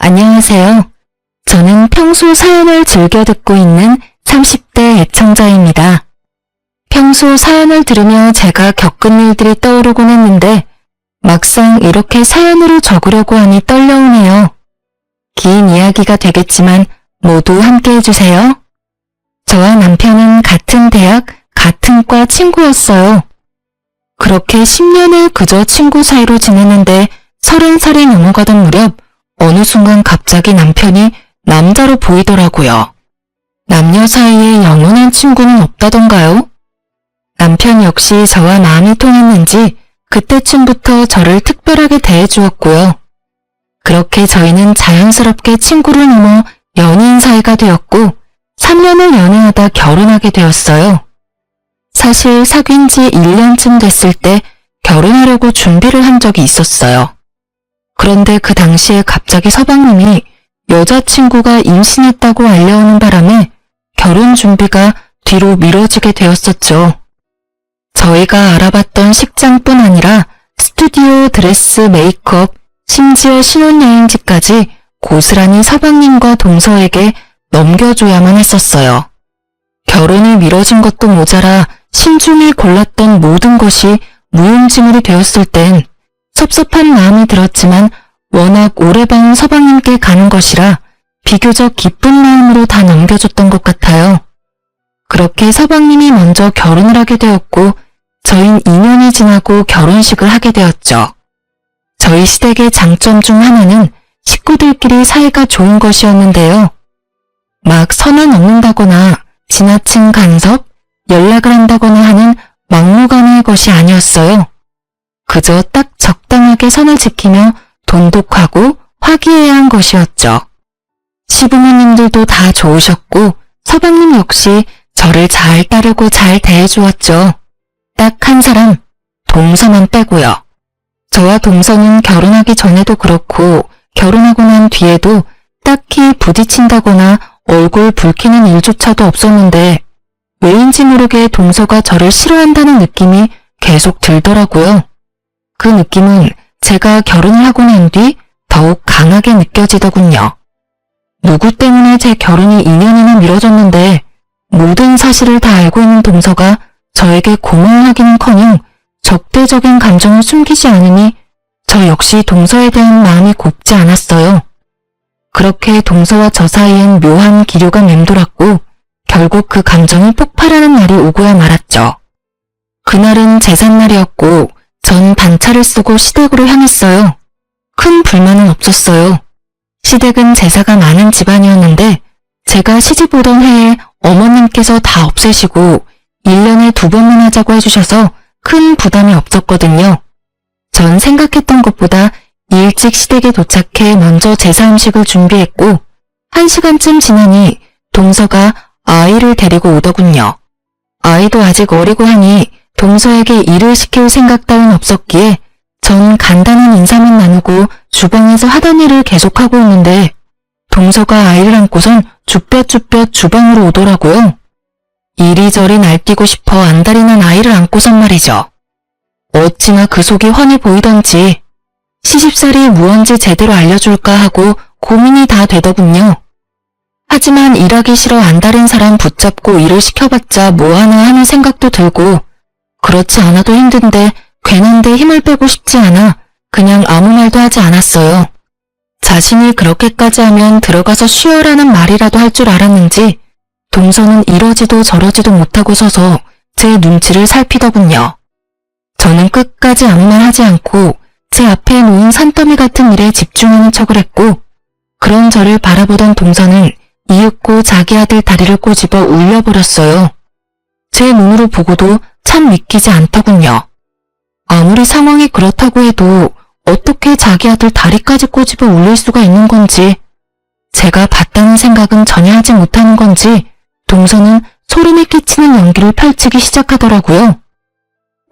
안녕하세요. 저는 평소 사연을 즐겨 듣고 있는 30대 애청자입니다. 평소 사연을 들으며 제가 겪은 일들이 떠오르곤 했는데 막상 이렇게 사연으로 적으려고 하니 떨려오네요. 긴 이야기가 되겠지만 모두 함께 해주세요. 저와 남편은 같은 대학, 같은 과 친구였어요. 그렇게 10년을 그저 친구 사이로 지냈는데 30살이 넘어가던 무렵 어느 순간 갑자기 남편이 남자로 보이더라고요. 남녀 사이에 영원한 친구는 없다던가요? 남편 역시 저와 마음이 통했는지 그때쯤부터 저를 특별하게 대해주었고요. 그렇게 저희는 자연스럽게 친구를 넘어 연인 사이가 되었고 3년을 연애하다 결혼하게 되었어요. 사실 사귄 지 1년쯤 됐을 때 결혼하려고 준비를 한 적이 있었어요. 그런데 그 당시에 갑자기 서방님이 여자친구가 임신했다고 알려오는 바람에 결혼 준비가 뒤로 미뤄지게 되었었죠. 저희가 알아봤던 식장뿐 아니라 스튜디오, 드레스, 메이크업, 심지어 신혼여행지까지 고스란히 서방님과 동서에게 넘겨줘야만 했었어요. 결혼이 미뤄진 것도 모자라 신중히 골랐던 모든 것이 무용지물이 되었을 땐 섭섭한 마음이 들었지만 워낙 오래 봐온 서방님께 가는 것이라 비교적 기쁜 마음으로 다 넘겨줬던 것 같아요. 그렇게 서방님이 먼저 결혼을 하게 되었고 저흰 2년이 지나고 결혼식을 하게 되었죠. 저희 시댁의 장점 중 하나는 식구들끼리 사이가 좋은 것이었는데요. 막 선을 넘는다거나 지나친 간섭, 연락을 한다거나 하는 막무가내의 것이 아니었어요. 그저 딱 적당하게 선을 지키며 돈독하고 화기애애한 것이었죠. 시부모님들도 다 좋으셨고 서방님 역시 저를 잘 따르고 잘 대해주었죠. 딱 한 사람, 동서만 빼고요. 저와 동서는 결혼하기 전에도 그렇고 결혼하고 난 뒤에도 딱히 부딪힌다거나 얼굴 붉히는 일조차도 없었는데 왜인지 모르게 동서가 저를 싫어한다는 느낌이 계속 들더라고요. 그 느낌은 제가 결혼을 하고 난 뒤 더욱 강하게 느껴지더군요. 누구 때문에 제 결혼이 2년이나 미뤄졌는데 모든 사실을 다 알고 있는 동서가 저에게 고마워하기는커녕 적대적인 감정을 숨기지 않으니 저 역시 동서에 대한 마음이 곱지 않았어요. 그렇게 동서와 저 사이엔 묘한 기류가 맴돌았고 결국 그 감정이 폭발하는 날이 오고야 말았죠. 그날은 제삿날이었고 전 반차를 쓰고 시댁으로 향했어요. 큰 불만은 없었어요. 시댁은 제사가 많은 집안이었는데 제가 시집 오던 해에 어머님께서 다 없애시고 1년에 2번만 하자고 해주셔서 큰 부담이 없었거든요. 전 생각했던 것보다 일찍 시댁에 도착해 먼저 제사 음식을 준비했고 1시간쯤 지나니 동서가 아이를 데리고 오더군요. 아이도 아직 어리고 하니 동서에게 일을 시킬 생각 따윈 없었기에 전 간단한 인사만 나누고 주방에서 하던 일을 계속하고 있는데 동서가 아이를 안고선 쭈뼛쭈뼛 주방으로 오더라고요. 이리저리 날뛰고 싶어 안달이 난 아이를 안고선 말이죠. 어찌나 그 속이 훤히 보이던지 시집살이 무언지 제대로 알려줄까 하고 고민이 다 되더군요. 하지만 일하기 싫어 안달인 사람 붙잡고 일을 시켜봤자 뭐하나 하는 생각도 들고 그렇지 않아도 힘든데 괜한데 힘을 빼고 싶지 않아 그냥 아무 말도 하지 않았어요. 자신이 그렇게까지 하면 들어가서 쉬어라는 말이라도 할 줄 알았는지 동서는 이러지도 저러지도 못하고 서서 제 눈치를 살피더군요. 저는 끝까지 아무 말 하지 않고 제 앞에 놓인 산더미 같은 일에 집중하는 척을 했고 그런 저를 바라보던 동서는 이윽고 자기 아들 다리를 꼬집어 울려버렸어요. 제 눈으로 보고도 참 믿기지 않더군요. 아무리 상황이 그렇다고 해도 어떻게 자기 아들 다리까지 꼬집어 울릴 수가 있는 건지 제가 봤다는 생각은 전혀 하지 못하는 건지 동서는 소름이 끼치는 연기를 펼치기 시작하더라고요.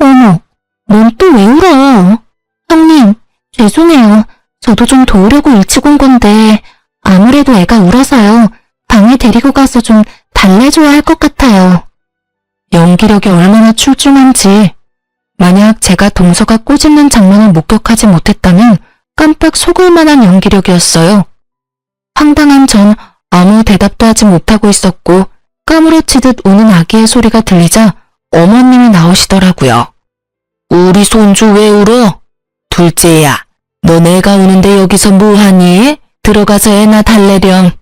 어머, 넌 또 왜 울어? 형님, 죄송해요. 저도 좀 도우려고 일찍 온 건데 아무래도 애가 울어서요. 방에 데리고 가서 좀 달래줘야 할 것 같아요. 연기력이 얼마나 출중한지. 만약 제가 동서가 꼬집는 장면을 목격하지 못했다면 깜빡 속을 만한 연기력이었어요. 황당한 전 아무 대답도 하지 못하고 있었고 까무러치듯 우는 아기의 소리가 들리자 어머님이 나오시더라고요. 우리 손주 왜 울어? 둘째야, 너 내가 우는데 여기서 뭐하니? 들어가서 애나 달래렴.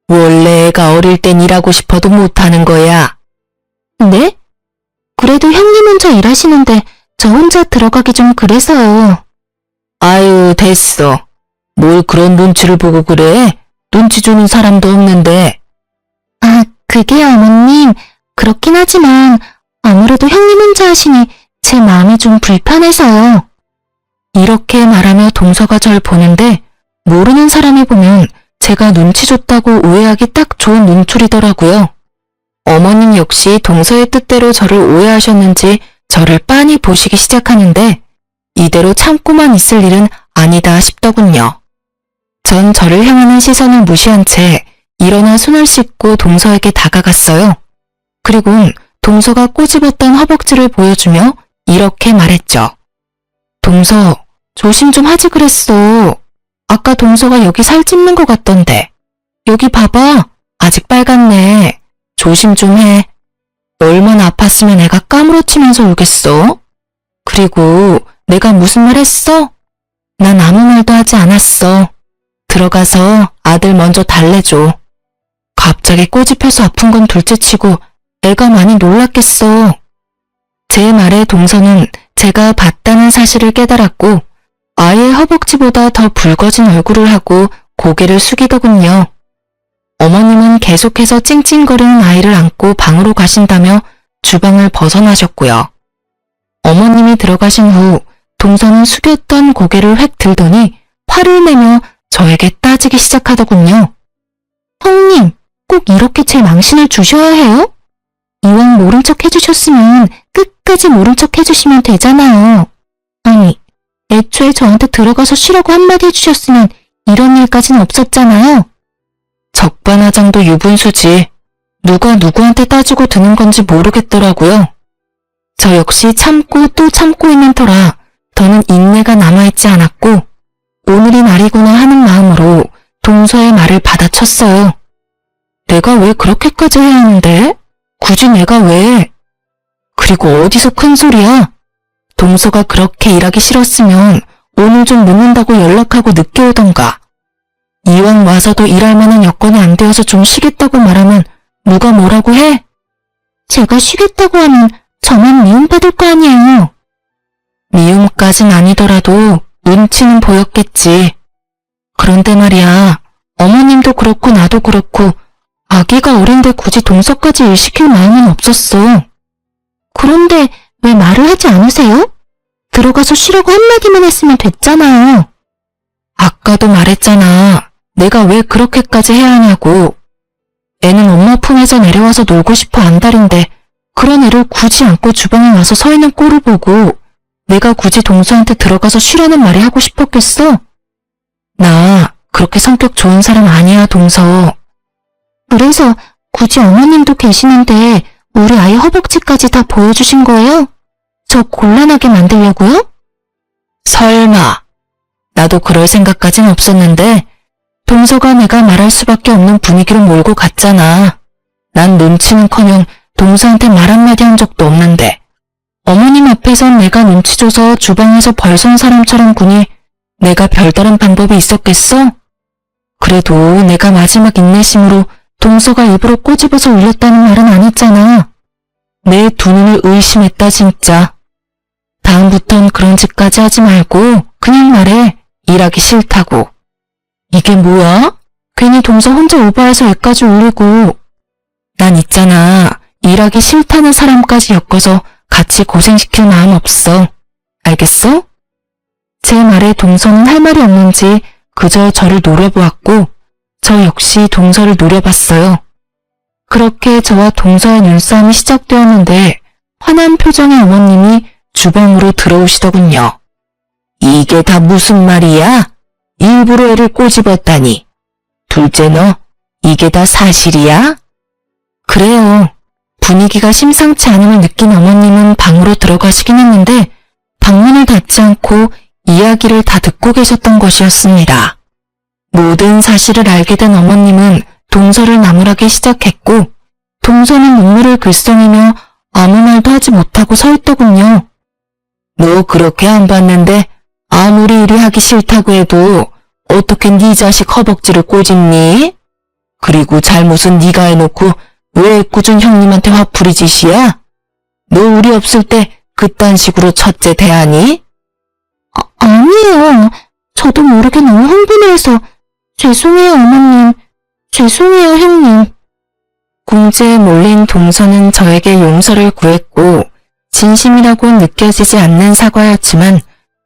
원래 애가 어릴 땐 일하고 싶어도 못하는 거야. 네? 그래도 형님 혼자 일하시는데 저 혼자 들어가기 좀 그래서요. 아유, 됐어. 뭘 그런 눈치를 보고 그래? 눈치 주는 사람도 없는데. 아, 그게요, 어머님. 그렇긴 하지만 아무래도 형님 혼자 하시니 제 마음이 좀 불편해서요. 이렇게 말하며 동서가 절 보는데 모르는 사람이 보면 제가 눈치 줬다고 오해하기 딱 좋은 눈초리더라고요. 어머님 역시 동서의 뜻대로 저를 오해하셨는지 저를 빤히 보시기 시작하는데 이대로 참고만 있을 일은 아니다 싶더군요. 전 저를 향하는 시선을 무시한 채 일어나 손을 씻고 동서에게 다가갔어요. 그리곤 동서가 꼬집었던 허벅지를 보여주며 이렇게 말했죠. 동서, 조심 좀 하지 그랬어. 아까 동서가 여기 살 찝는 것 같던데. 여기 봐봐. 아직 빨갛네. 조심 좀 해. 얼마나 아팠으면 애가 까무러치면서 울겠어? 그리고 내가 무슨 말 했어? 난 아무 말도 하지 않았어. 들어가서 아들 먼저 달래줘. 갑자기 꼬집혀서 아픈 건 둘째치고 애가 많이 놀랐겠어. 제 말에 동서는 제가 봤다는 사실을 깨달았고 아이의 허벅지보다 더 붉어진 얼굴을 하고 고개를 숙이더군요. 어머님은 계속해서 찡찡거리는 아이를 안고 방으로 가신다며 주방을 벗어나셨고요. 어머님이 들어가신 후 동서는 숙였던 고개를 획 들더니 화를 내며 저에게 따지기 시작하더군요. 형님, 꼭 이렇게 제 망신을 주셔야 해요? 이왕 모른 척 해주셨으면 끝까지 모른 척 해주시면 되잖아요. 아니, 애초에 저한테 들어가서 쉬라고 한마디 해주셨으면 이런 일까지는 없었잖아요. 적반하장도 유분수지. 누가 누구한테 따지고 드는 건지 모르겠더라고요. 저 역시 참고 또 참고 있는 터라 더는 인내가 남아있지 않았고 오늘이 날이구나 하는 마음으로 동서의 말을 받아쳤어요. 내가 왜 그렇게까지 해야 하는데? 굳이 내가 왜? 그리고 어디서 큰 소리야? 동서가 그렇게 일하기 싫었으면 오늘 좀 늦는다고 연락하고 늦게 오던가. 이왕 와서도 일할 만한 여건이 안 되어서 좀 쉬겠다고 말하면 누가 뭐라고 해? 제가 쉬겠다고 하면 저만 미움받을 거 아니에요. 미움까진 아니더라도 눈치는 보였겠지. 그런데 말이야, 어머님도 그렇고 나도 그렇고 아기가 어린데 굳이 동서까지 일 시킬 마음은 없었어. 그런데 왜 말을 하지 않으세요? 들어가서 쉬라고 한마디만 했으면 됐잖아요. 아까도 말했잖아. 내가 왜 그렇게까지 해야 하냐고. 애는 엄마 품에서 내려와서 놀고 싶어 안달인데 그런 애를 굳이 안고 주방에 와서 서 있는 꼴을 보고 내가 굳이 동서한테 들어가서 쉬라는 말이 하고 싶었겠어? 나 그렇게 성격 좋은 사람 아니야, 동서. 그래서 굳이 어머님도 계시는데 우리 아이 허벅지까지 다 보여주신 거예요? 저 곤란하게 만들려고요? 설마. 나도 그럴 생각까진 없었는데 동서가 내가 말할 수밖에 없는 분위기로 몰고 갔잖아. 난 눈치는커녕 동서한테 말 한마디 한 적도 없는데 어머님 앞에선 내가 눈치 줘서 주방에서 벌선 사람처럼 구니 내가 별다른 방법이 있었겠어? 그래도 내가 마지막 인내심으로 동서가 일부러 꼬집어서 울렸다는 말은 안 했잖아. 내 두 눈을 의심했다 진짜. 다음부턴 그런 짓까지 하지 말고 그냥 말해. 일하기 싫다고. 이게 뭐야? 괜히 동서 혼자 오버해서 애까지 울리고. 난 있잖아. 일하기 싫다는 사람까지 엮어서 같이 고생시킬 마음 없어. 알겠어? 제 말에 동서는 할 말이 없는지 그저 저를 노려보았고 저 역시 동서를 노려봤어요. 그렇게 저와 동서의 눈싸움이 시작되었는데 화난 표정의 어머님이 주방으로 들어오시더군요. 이게 다 무슨 말이야? 일부러 애를 꼬집었다니. 둘째 너, 이게 다 사실이야? 그래요. 분위기가 심상치 않음을 느낀 어머님은 방으로 들어가시긴 했는데 방문을 닫지 않고 이야기를 다 듣고 계셨던 것이었습니다. 모든 사실을 알게 된 어머님은 동서를 나무라기 시작했고 동서는 눈물을 글썽이며 아무 말도 하지 못하고 서 있더군요. 너 그렇게 안 봤는데 아무리 일이 하기 싫다고 해도 어떻게 네 자식 허벅지를 꼬집니? 그리고 잘못은 네가 해놓고 왜 꾸준 형님한테 화풀이 짓이야? 너 우리 없을 때 그딴 식으로 첫째 대하니? 아니에요. 저도 모르게 너무 흥분해서 죄송해요 어머님. 죄송해요 형님. 궁지에 몰린 동서는 저에게 용서를 구했고 진심이라고 느껴지지 않는 사과였지만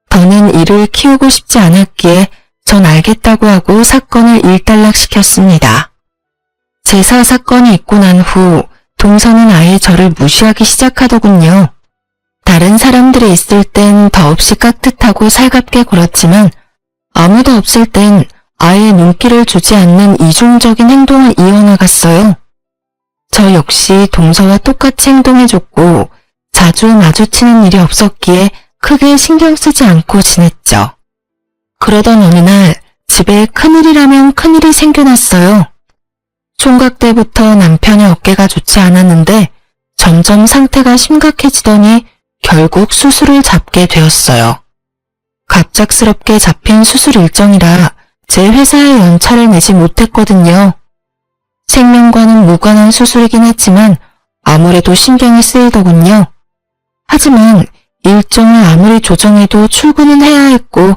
더는 이를 키우고 싶지 않았기에 전 알겠다고 하고 사건을 일단락시켰습니다. 제사 사건이 있고 난 후 동서는 아예 저를 무시하기 시작하더군요. 다른 사람들이 있을 땐 더없이 깍듯하고 살갑게 굴었지만 아무도 없을 땐 아예 눈길을 주지 않는 이중적인 행동을 이어나갔어요. 저 역시 동서와 똑같이 행동해줬고 자주 마주치는 일이 없었기에 크게 신경 쓰지 않고 지냈죠. 그러던 어느 날 집에 큰일이라면 큰일이 생겨났어요. 총각 때부터 남편의 어깨가 좋지 않았는데 점점 상태가 심각해지더니 결국 수술을 잡게 되었어요. 갑작스럽게 잡힌 수술 일정이라 제 회사에 연차를 내지 못했거든요. 생명과는 무관한 수술이긴 했지만 아무래도 신경이 쓰이더군요. 하지만 일정을 아무리 조정해도 출근은 해야 했고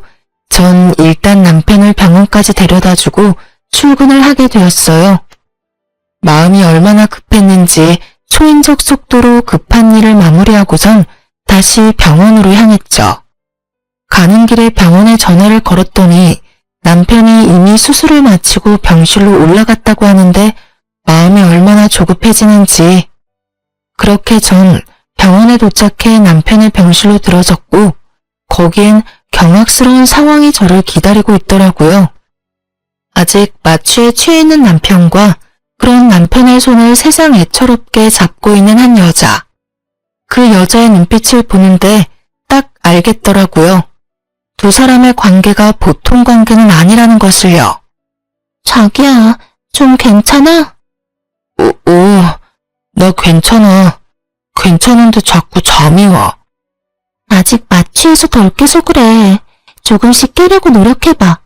전 일단 남편을 병원까지 데려다주고 출근을 하게 되었어요. 마음이 얼마나 급했는지 초인적 속도로 급한 일을 마무리하고선 다시 병원으로 향했죠. 가는 길에 병원에 전화를 걸었더니 남편이 이미 수술을 마치고 병실로 올라갔다고 하는데 마음이 얼마나 조급해지는지. 그렇게 전 병원에 도착해 남편의 병실로 들어섰고 거기엔 경악스러운 상황이 저를 기다리고 있더라고요. 아직 마취에 취해 있는 남편과 그런 남편의 손을 세상 애처롭게 잡고 있는 한 여자. 그 여자의 눈빛을 보는데 딱 알겠더라고요. 두 사람의 관계가 보통 관계는 아니라는 것을요. 자기야, 좀 괜찮아? 나 괜찮아. 괜찮은데 자꾸 잠이 와. 아직 마취해서 덜 깨서 그래. 조금씩 깨려고 노력해봐.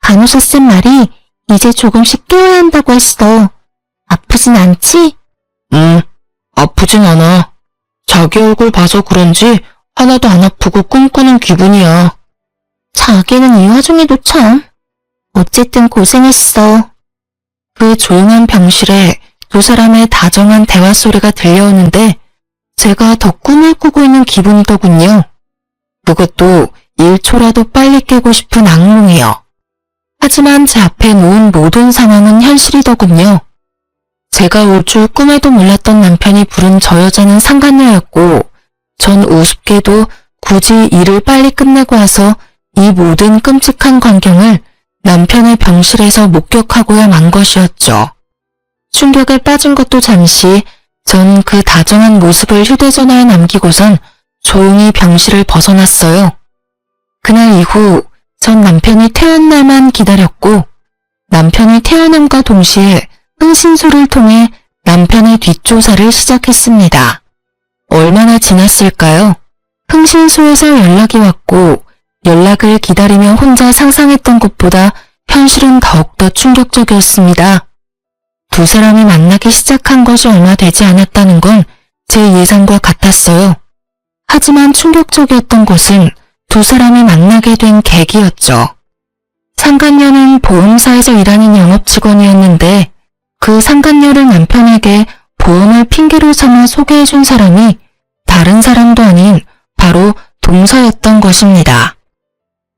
간호사 쌤 말이 이제 조금씩 깨워야 한다고 했어. 아프진 않지? 응, 아프진 않아. 자기 얼굴 봐서 그런지 하나도 안 아프고 꿈꾸는 기분이야. 자기는 이 와중에도 참. 어쨌든 고생했어. 그 조용한 병실에 두 사람의 다정한 대화 소리가 들려오는데 제가 더 꿈을 꾸고 있는 기분이더군요. 그것도 1초라도 빨리 깨고 싶은 악몽이요. 하지만 제 앞에 놓은 모든 상황은 현실이더군요. 제가 올 줄 꿈에도 몰랐던 남편이 부른 저 여자는 상간녀였고 전 우습게도 굳이 일을 빨리 끝내고 와서 이 모든 끔찍한 광경을 남편의 병실에서 목격하고야 만 것이었죠. 충격에 빠진 것도 잠시 전 그 다정한 모습을 휴대전화에 남기고선 조용히 병실을 벗어났어요. 그날 이후 전 남편이 태어난 날만 기다렸고 남편이 태어남과 동시에 흥신소를 통해 남편의 뒷조사를 시작했습니다. 얼마나 지났을까요? 흥신소에서 연락이 왔고 연락을 기다리며 혼자 상상했던 것보다 현실은 더욱더 충격적이었습니다. 두 사람이 만나기 시작한 것이 얼마 되지 않았다는 건 제 예상과 같았어요. 하지만 충격적이었던 것은 두 사람이 만나게 된 계기였죠. 상간녀는 보험사에서 일하는 영업직원이었는데 그 상간녀를 남편에게 보험을 핑계로 삼아 소개해준 사람이 다른 사람도 아닌 바로 동서였던 것입니다.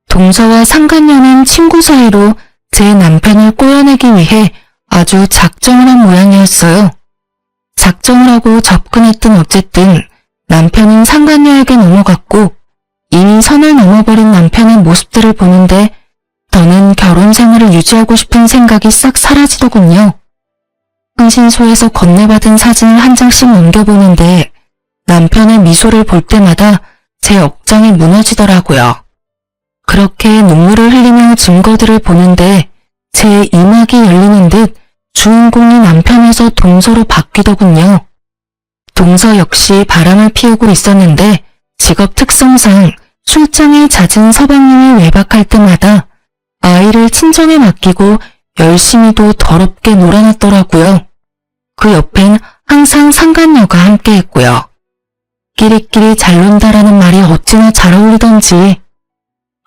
동서와 상간녀는 친구 사이로 제 남편을 꼬여내기 위해 아주 작정을 한 모양이었어요. 작정을 하고 접근했든 어쨌든 남편은 상간녀에게 넘어갔고 이미 선을 넘어버린 남편의 모습들을 보는데 더는 결혼 생활을 유지하고 싶은 생각이 싹 사라지더군요. 흥신소에서 건네받은 사진을 한 장씩 넘겨보는데 남편의 미소를 볼 때마다 제 억장이 무너지더라고요. 그렇게 눈물을 흘리며 증거들을 보는데 제 이막이 열리는 듯 주인공이 남편에서 동서로 바뀌더군요. 동서 역시 바람을 피우고 있었는데 직업 특성상 출장에 잦은 서방님이 외박할 때마다 아이를 친정에 맡기고 열심히도 더럽게 놀아놨더라고요. 그 옆엔 항상 상간녀가 함께했고요. 끼리끼리 잘 논다라는 말이 어찌나 잘 어울리던지.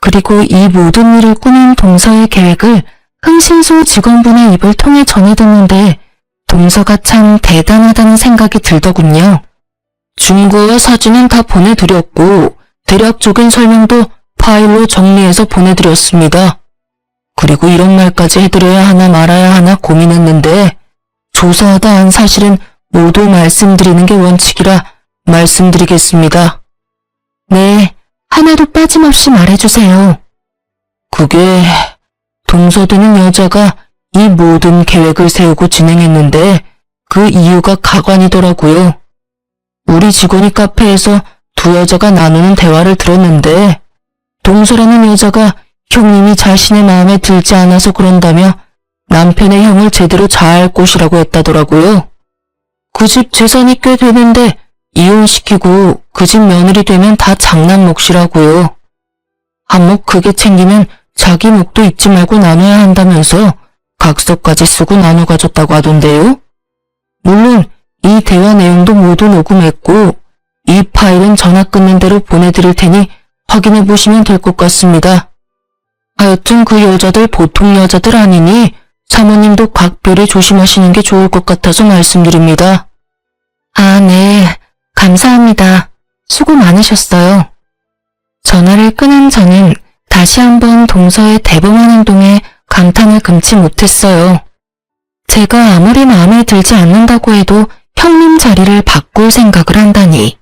그리고 이 모든 일을 꾸민 동서의 계획을 흥신소 직원분의 입을 통해 전해 듣는데 동서가 참 대단하다는 생각이 들더군요. 증거와 사진은 다 보내드렸고 대략적인 설명도 파일로 정리해서 보내드렸습니다. 그리고 이런 말까지 해드려야 하나 말아야 하나 고민했는데 조사하다 한 사실은 모두 말씀드리는 게 원칙이라 말씀드리겠습니다. 네, 하나도 빠짐없이 말해주세요. 그게 동서되는 여자가 이 모든 계획을 세우고 진행했는데 그 이유가 가관이더라고요. 우리 직원이 카페에서 두 여자가 나누는 대화를 들었는데 동서라는 여자가 형님이 자신의 마음에 들지 않아서 그런다며 남편의 형을 제대로 잘 꼬시라고 했다더라고요. 그 집 재산이 꽤 되는데 이혼시키고 그 집 며느리 되면 다 장남 몫이라고요. 한 몫 크게 챙기면 자기 몫도 잊지 말고 나눠야 한다면서 각서까지 쓰고 나눠 가졌다고 하던데요. 물론 이 대화 내용도 모두 녹음했고 이 파일은 전화 끊는 대로 보내드릴 테니 확인해 보시면 될 것 같습니다. 하여튼 그 여자들 보통 여자들 아니니 사모님도 각별히 조심하시는 게 좋을 것 같아서 말씀드립니다. 아, 네. 감사합니다. 수고 많으셨어요. 전화를 끊은 저는 다시 한번 동서의 대범한 행동에 감탄을 금치 못했어요. 제가 아무리 마음에 들지 않는다고 해도 형님 자리를 바꿀 생각을 한다니.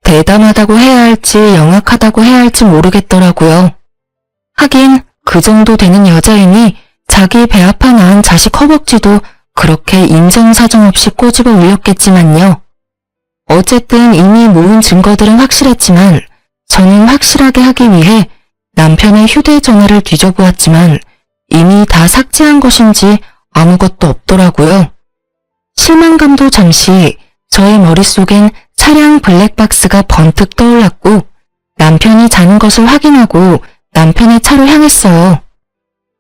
대담하다고 해야 할지 영악하다고 해야 할지 모르겠더라고요. 하긴 그 정도 되는 여자이니 자기 배 아파 낳은 자식 허벅지도 그렇게 인정사정 없이 꼬집어 올렸겠지만요. 어쨌든 이미 모은 증거들은 확실했지만 저는 확실하게 하기 위해 남편의 휴대전화를 뒤져보았지만 이미 다 삭제한 것인지 아무것도 없더라고요. 실망감도 잠시 저의 머릿속엔 차량 블랙박스가 번뜩 떠올랐고 남편이 자는 것을 확인하고 남편의 차로 향했어요.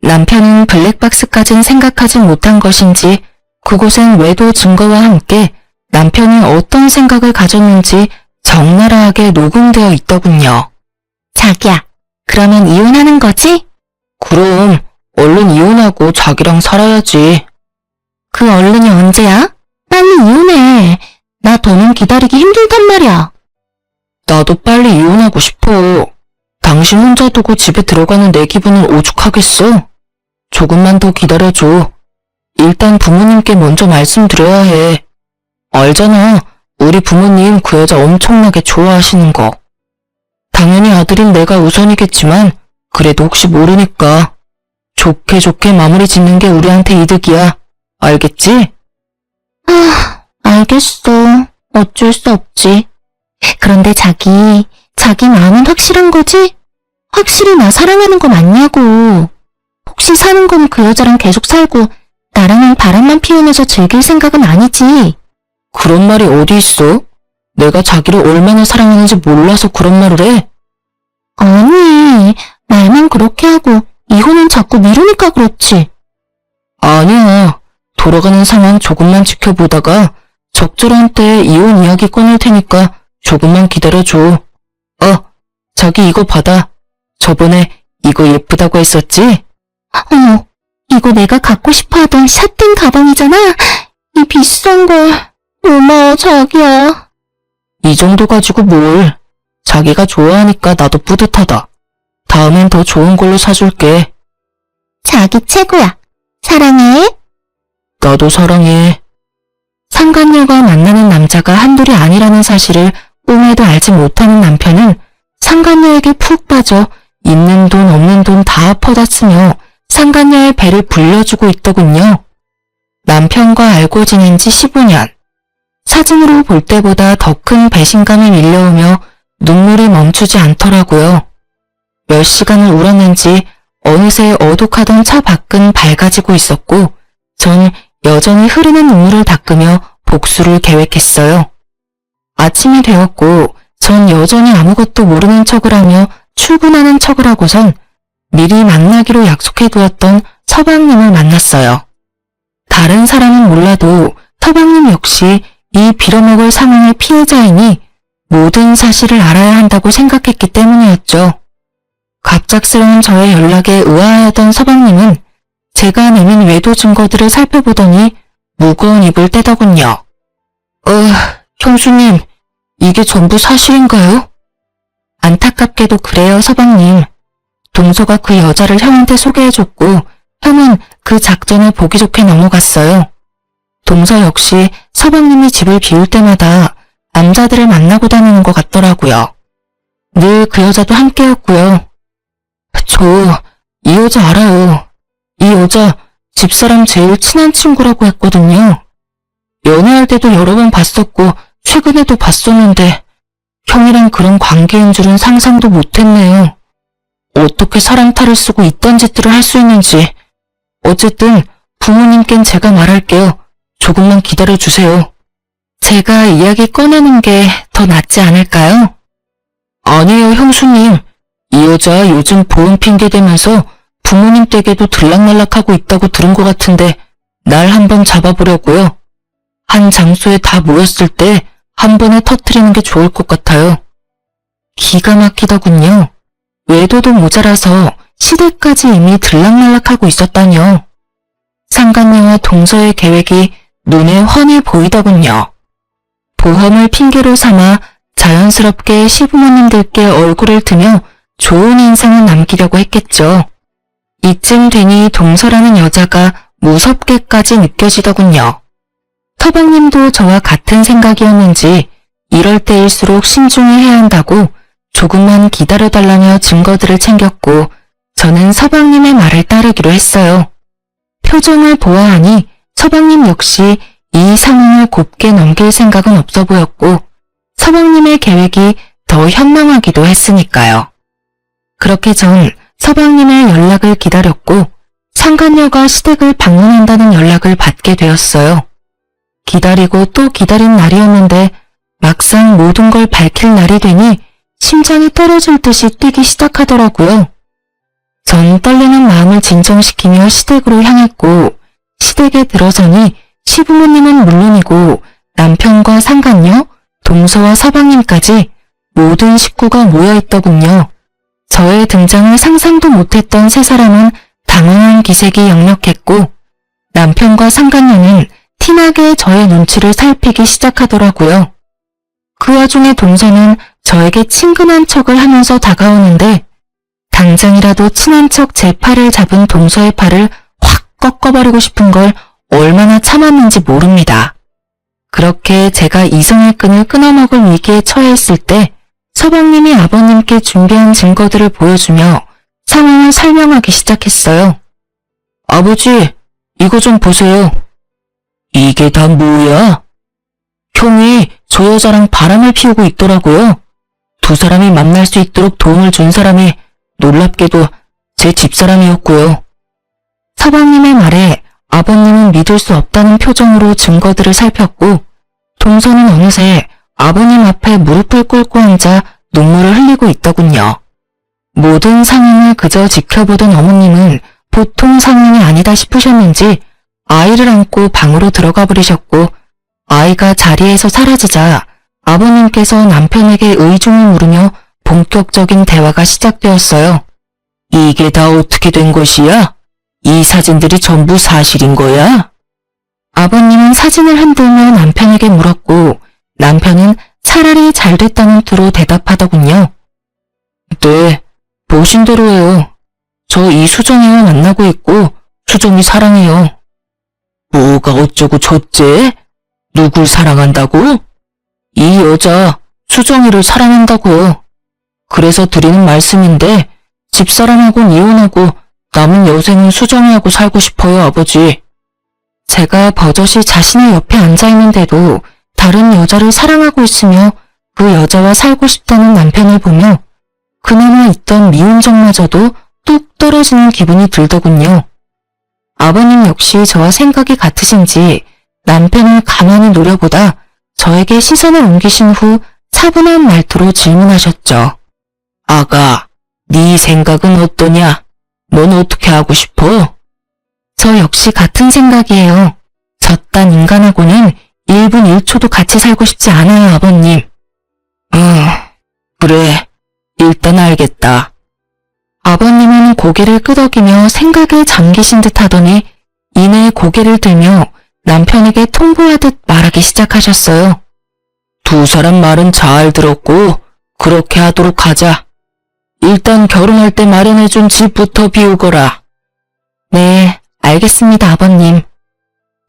남편은 블랙박스까진 생각하지 못한 것인지 그곳엔 외도 증거와 함께 남편이 어떤 생각을 가졌는지 적나라하게 녹음되어 있더군요. 자기야, 그러면 이혼하는 거지? 그럼 얼른 이혼하고 자기랑 살아야지. 그 얼른이 언제야? 빨리 이혼해. 나 더는 기다리기 힘들단 말이야. 나도 빨리 이혼하고 싶어. 당신 혼자 두고 집에 들어가는 내 기분을 오죽하겠어? 조금만 더 기다려줘. 일단 부모님께 먼저 말씀드려야 해. 알잖아. 우리 부모님 그 여자 엄청나게 좋아하시는 거. 당연히 아들인 내가 우선이겠지만 그래도 혹시 모르니까 좋게 좋게 마무리 짓는 게 우리한테 이득이야. 알겠지? 아, 알겠어. 어쩔 수 없지. 그런데 자기 마음은 확실한 거지? 확실히 나 사랑하는 거 맞냐고. 혹시 사는 건 그 여자랑 계속 살고 나랑은 바람만 피우면서 즐길 생각은 아니지? 그런 말이 어디 있어? 내가 자기를 얼마나 사랑하는지 몰라서 그런 말을 해? 아니, 말만 그렇게 하고 이혼은 자꾸 미루니까 그렇지. 아니야. 돌아가는 상황 조금만 지켜보다가 적절한 때에 이혼 이야기 꺼낼 테니까 조금만 기다려줘. 자기 이거 받아. 저번에 이거 예쁘다고 했었지? 어머, 이거 내가 갖고 싶어하던 샷된 가방이잖아. 이 비싼 걸. 고마워, 자기야. 이 정도 가지고 뭘. 자기가 좋아하니까 나도 뿌듯하다. 다음엔 더 좋은 걸로 사줄게. 자기 최고야. 사랑해. 나도 사랑해. 상간녀가 만나는 남자가 한둘이 아니라는 사실을 꿈에도 알지 못하는 남편은 상간녀에게 푹 빠져 있는 돈 없는 돈 다 퍼다 쓰며 상간녀의 배를 불려주고 있더군요. 남편과 알고 지낸 지 15년. 사진으로 볼 때보다 더 큰 배신감이 밀려오며 눈물이 멈추지 않더라고요. 몇 시간을 울었는지 어느새 어둑하던 차 밖은 밝아지고 있었고 전 여전히 흐르는 눈물을 닦으며 복수를 계획했어요. 아침이 되었고 전 여전히 아무것도 모르는 척을 하며 출근하는 척을 하고선 미리 만나기로 약속해두었던 서방님을 만났어요. 다른 사람은 몰라도 서방님 역시 이 빌어먹을 상황의 피해자이니 모든 사실을 알아야 한다고 생각했기 때문이었죠. 갑작스러운 저의 연락에 의아해하던 서방님은 제가 내민 외도 증거들을 살펴보더니 무거운 입을 떼더군요. 형수님, 이게 전부 사실인가요? 안타깝게도 그래요, 서방님. 동서가 그 여자를 형한테 소개해줬고 형은 그 작전을 보기 좋게 넘어갔어요. 동서 역시 서방님이 집을 비울 때마다 남자들을 만나고 다니는 것 같더라고요. 늘 그 여자도 함께였고요. 저 이 여자 알아요. 이 여자 집사람 제일 친한 친구라고 했거든요. 연애할 때도 여러 번 봤었고 최근에도 봤었는데 형이랑 그런 관계인 줄은 상상도 못했네요. 어떻게 사람 탈을 쓰고 이딴 짓들을 할 수 있는지. 어쨌든 부모님께는 제가 말할게요. 조금만 기다려주세요. 제가 이야기 꺼내는 게 더 낫지 않을까요? 아니에요, 형수님. 이 여자 요즘 보험 핑계 대면서 부모님 댁에도 들락날락하고 있다고 들은 것 같은데 날 한번 잡아보려고요. 한 장소에 다 모였을 때 한 번에 터뜨리는 게 좋을 것 같아요. 기가 막히더군요. 외도도 모자라서 시댁까지 이미 들락날락하고 있었다뇨. 상간녀와 동서의 계획이 눈에 훤히 보이더군요. 보험을 핑계로 삼아 자연스럽게 시부모님들께 얼굴을 드며 좋은 인상을 남기려고 했겠죠. 이쯤 되니 동서라는 여자가 무섭게까지 느껴지더군요. 서방님도 저와 같은 생각이었는지 이럴 때일수록 신중히 해야 한다고 조금만 기다려달라며 증거들을 챙겼고 저는 서방님의 말을 따르기로 했어요. 표정을 보아하니 서방님 역시 이 상황을 곱게 넘길 생각은 없어 보였고 서방님의 계획이 더 현명하기도 했으니까요. 그렇게 전 서방님의 연락을 기다렸고 상간녀가 시댁을 방문한다는 연락을 받게 되었어요. 기다리고 또 기다린 날이었는데 막상 모든 걸 밝힐 날이 되니 심장이 떨어질 듯이 뛰기 시작하더라고요. 전 떨리는 마음을 진정시키며 시댁으로 향했고 시댁에 들어서니 시부모님은 물론이고 남편과 상간녀, 동서와 서방님까지 모든 식구가 모여있더군요. 저의 등장을 상상도 못했던 세 사람은 당황한 기색이 역력했고 남편과 상간녀는 티나게 저의 눈치를 살피기 시작하더라고요. 그 와중에 동서는 저에게 친근한 척을 하면서 다가오는데 당장이라도 친한 척 제 팔을 잡은 동서의 팔을 확 꺾어버리고 싶은 걸 얼마나 참았는지 모릅니다. 그렇게 제가 이성의 끈을 끊어먹을 위기에 처해 있을 때 서방님이 아버님께 준비한 증거들을 보여주며 상황을 설명하기 시작했어요. 아버지, 이거 좀 보세요. 이게 다 뭐야? 형이 저 여자랑 바람을 피우고 있더라고요. 두 사람이 만날 수 있도록 도움을 준 사람이 놀랍게도 제 집사람이었고요. 서방님의 말에 아버님은 믿을 수 없다는 표정으로 증거들을 살폈고 동서는 어느새 아버님 앞에 무릎을 꿇고 앉아 눈물을 흘리고 있더군요. 모든 상황을 그저 지켜보던 어머님은 보통 상황이 아니다 싶으셨는지 아이를 안고 방으로 들어가 버리셨고 아이가 자리에서 사라지자 아버님께서 남편에게 의중을 물으며 본격적인 대화가 시작되었어요. 이게 다 어떻게 된 것이야? 이 사진들이 전부 사실인 거야? 아버님은 사진을 흔들며 남편에게 물었고 남편은 차라리 잘 됐다는 투로 대답하더군요. 네, 보신 대로예요. 저 이 수정이와 만나고 있고 수정이 사랑해요. 뭐가 어쩌고 저째? 누굴 사랑한다고? 이 여자 수정이를 사랑한다고요. 그래서 드리는 말씀인데 집사람하고는 이혼하고 남은 여생은 수정이하고 살고 싶어요, 아버지. 제가 버젓이 자신의 옆에 앉아있는데도 다른 여자를 사랑하고 있으며 그 여자와 살고 싶다는 남편을 보며 그나마 있던 미운정마저도 뚝 떨어지는 기분이 들더군요. 아버님 역시 저와 생각이 같으신지 남편을 가만히 노려보다 저에게 시선을 옮기신 후 차분한 말투로 질문하셨죠. 아가, 네 생각은 어떠냐? 넌 어떻게 하고 싶어? 저 역시 같은 생각이에요. 저딴 인간하고는 1분 1초도 같이 살고 싶지 않아요, 아버님. 그래. 일단 알겠다. 아버님은 고개를 끄덕이며 생각에 잠기신 듯 하더니 이내 고개를 들며 남편에게 통보하듯 말하기 시작하셨어요. 두 사람 말은 잘 들었고 그렇게 하도록 하자. 일단 결혼할 때 마련해준 집부터 비우거라. 네, 알겠습니다, 아버님.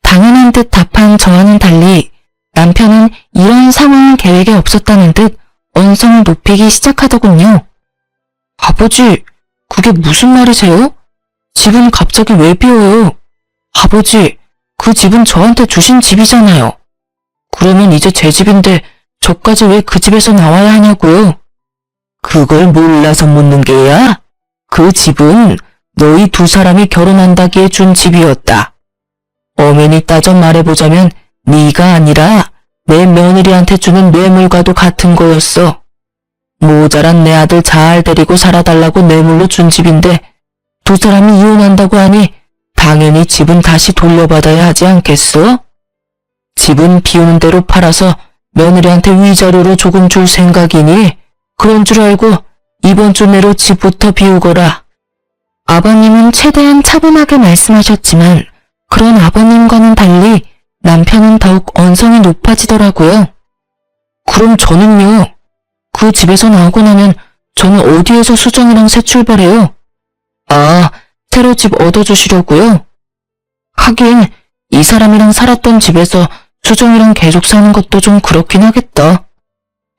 당연한 듯 답한 저와는 달리 남편은 이런 상황은 계획에 없었다는 듯 언성을 높이기 시작하더군요. 아버지, 그게 무슨 말이세요? 집은 갑자기 왜 비워요? 아버지, 그 집은 저한테 주신 집이잖아요. 그러면 이제 제 집인데 저까지 왜 그 집에서 나와야 하냐고요? 그걸 몰라서 묻는 게야? 그 집은 너희 두 사람이 결혼한다기에 준 집이었다. 엄연히 따져 말해보자면 네가 아니라 내 며느리한테 주는 뇌물과도 같은 거였어. 모자란 내 아들 잘 데리고 살아달라고 뇌물로 준 집인데 두 사람이 이혼한다고 하니 당연히 집은 다시 돌려받아야 하지 않겠어? 집은 비우는 대로 팔아서 며느리한테 위자료로 조금 줄 생각이니 그런 줄 알고 이번 주 내로 집부터 비우거라. 아버님은 최대한 차분하게 말씀하셨지만 그런 아버님과는 달리 남편은 더욱 언성이 높아지더라고요. 그럼 저는요? 그 집에서 나오고 나면 저는 어디에서 수정이랑 새 출발해요? 아, 새로 집 얻어주시려고요? 하긴 이 사람이랑 살았던 집에서 수정이랑 계속 사는 것도 좀 그렇긴 하겠다.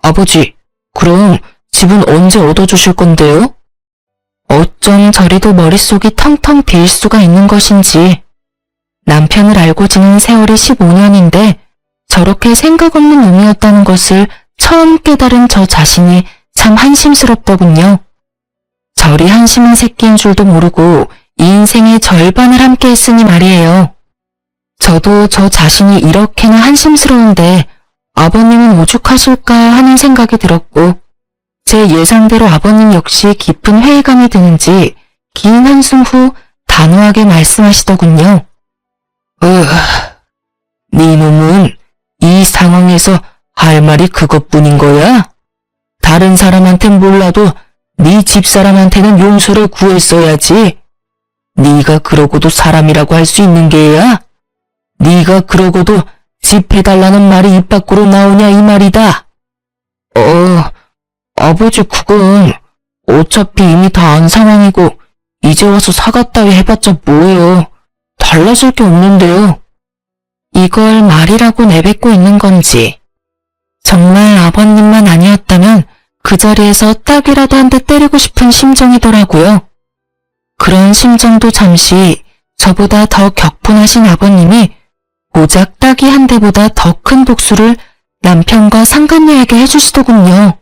아버지, 그럼 집은 언제 얻어주실 건데요? 어쩜 저리도 머릿속이 텅텅 비일 수가 있는 것인지. 남편을 알고 지낸 세월이 15년인데 저렇게 생각 없는 놈이었다는 것을 처음 깨달은 저 자신이 참 한심스럽더군요. 저리 한심한 새끼인 줄도 모르고 이 인생의 절반을 함께 했으니 말이에요. 저도 저 자신이 이렇게나 한심스러운데 아버님은 오죽하실까 하는 생각이 들었고 제 예상대로 아버님 역시 깊은 회의감이 드는지 긴 한숨 후 단호하게 말씀하시더군요. 네 놈은 이 상황에서 할 말이 그것뿐인 거야? 다른 사람한텐 몰라도 네 집사람한테는 용서를 구했어야지. 네가 그러고도 사람이라고 할 수 있는 게야? 네가 그러고도 집 해달라는 말이 입 밖으로 나오냐 이 말이다. 아버지 그건 어차피 이미 다 안 상황이고 이제 와서 사과 따위 해봤자 뭐예요. 달라질 게 없는데요. 이걸 말이라고 내뱉고 있는 건지 정말 아버님만 아니었다면 그 자리에서 딱이라도 한 대 때리고 싶은 심정이더라고요. 그런 심정도 잠시 저보다 더 격분하신 아버님이 고작 딱이 한 대보다 더 큰 복수를 남편과 상간녀에게 해주시더군요.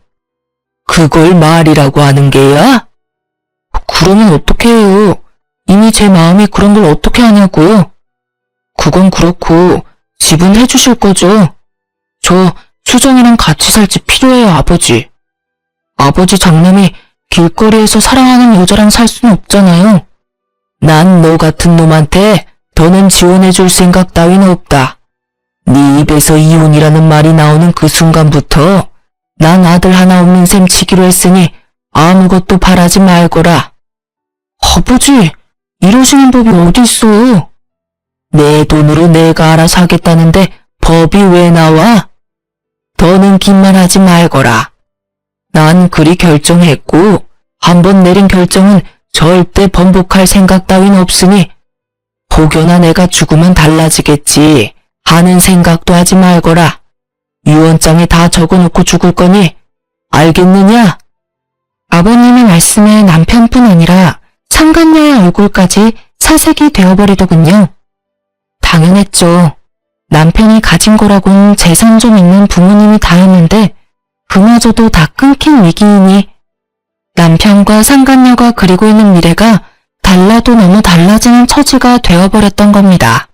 그걸 말이라고 하는 게야? 그러면 어떻게 해요? 이미 제 마음이 그런 걸 어떻게 하냐고요? 그건 그렇고 집은 해주실 거죠? 저 수정이랑 같이 살 집 필요해요, 아버지. 아버지 장남이 길거리에서 사랑하는 여자랑 살 수는 없잖아요. 난 너 같은 놈한테 더는 지원해줄 생각 따위는 없다. 네 입에서 이혼이라는 말이 나오는 그 순간부터 난 아들 하나 없는 셈 치기로 했으니 아무것도 바라지 말거라. 아버지, 이러시는 법이 어딨어? 내 돈으로 내가 알아서 하겠다는데 법이 왜 나와? 더는 긴말 하지 말거라. 난 그리 결정했고 한번 내린 결정은 절대 번복할 생각 따윈 없으니 혹여나 내가 죽으면 달라지겠지 하는 생각도 하지 말거라. 유언장에 다 적어놓고 죽을 거니 알겠느냐? 아버님의 말씀에 남편뿐 아니라 상간녀의 얼굴까지 사색이 되어버리더군요. 당연했죠. 남편이 가진 거라곤 재산 좀 있는 부모님이 다였는데 그마저도 다 끊긴 위기이니 남편과 상간녀가 그리고 있는 미래가 달라도 너무 달라지는 처지가 되어버렸던 겁니다.